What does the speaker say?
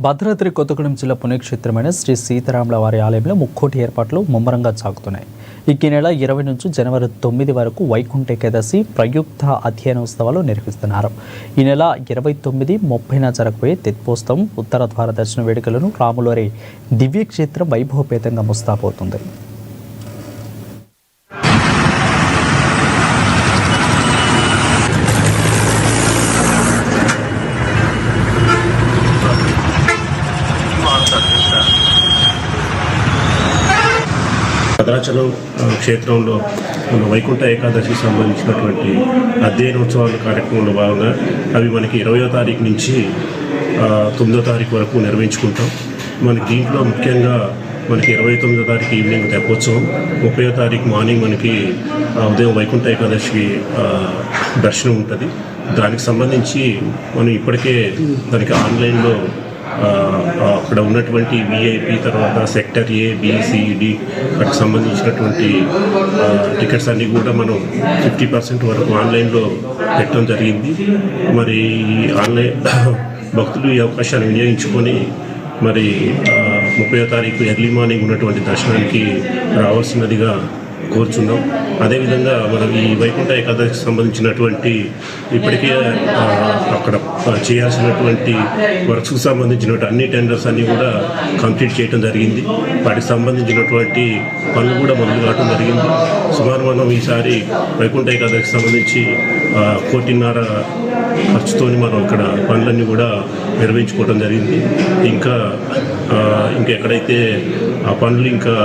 భద్రాద్రి కొత్తగూడెం జిల్లా పుణ్యక్షేత్రమైన శ్రీ సీతారాముల వారి ఆలయంలో ముక్కోటి ఏర్పాట్లు ముమ్మరంగా సాగుతున్నాయి. ఈ నెల 20 నుంచి జనవరి 9 వరకు వైకుంఠ ఏకాదశి ప్రయుక్త అధ్యయనోత్సవాలు నిర్వహిస్తున్నారు. ఈ నెల 29, 30న జరగబోయే తెప్పోత్సవం, ఉత్తర ద్వార దర్శన వేడుకలను రాములవారి దివ్యక్షేత్రం వైభవపేతంగా ముస్తాబవుతుంది. భద్రాచలం క్షేత్రంలో వైకుంఠ ఏకాదశికి సంబంధించినటువంటి అధ్యయనోత్సవాల కార్యక్రమంలో భాగంగా అవి మనకి 20వ తారీఖు నుంచి 9వ తారీఖు వరకు నిర్వహించుకుంటాం. మనకి దీంట్లో ముఖ్యంగా మనకి 29వ తారీఖు ఈవినింగ్ తెప్పోత్సవం, 30వ తారీఖు మార్నింగ్ మనకి ఉదయం వైకుంఠ ఏకాదశికి దర్శనం ఉంటుంది. దానికి సంబంధించి మనం ఇప్పటికే దానికి ఆన్లైన్లో అక్కడ ఉన్నటువంటి విఐపి, తర్వాత సెక్టర్ ఏ, బిసిడి వాటికి సంబంధించినటువంటి టికెట్స్ అన్నీ కూడా మనం 50% వరకు ఆన్లైన్లో పెట్టడం జరిగింది. మరి ఆన్లైన్ భక్తులు ఈ అవకాశాన్ని వినియోగించుకొని మరి 30వ తారీఖు ఎర్లీ మార్నింగ్ ఉన్నటువంటి దర్శనానికి రావాల్సినదిగా కోరుచున్నాం. అదేవిధంగా మనం ఈ వైకుంఠ ఏకాదశికి సంబంధించినటువంటి ఇప్పటికే అక్కడ చేయాల్సినటువంటి వర్క్స్కి సంబంధించినటువంటి అన్ని టెండర్స్ అన్నీ కూడా కంప్లీట్ చేయడం జరిగింది. వాటికి సంబంధించినటువంటి పనులు కూడా మొదలు కావడం జరిగింది. సుమారు మనం ఈసారి వైకుంఠ ఏకాదశికి సంబంధించి 1.5 కోటి ఖర్చుతో మనం ఇక్కడ పనులన్నీ కూడా నిర్వహించుకోవడం జరిగింది. ఇంకా ఎక్కడైతే ఆ పనులు ఇంకా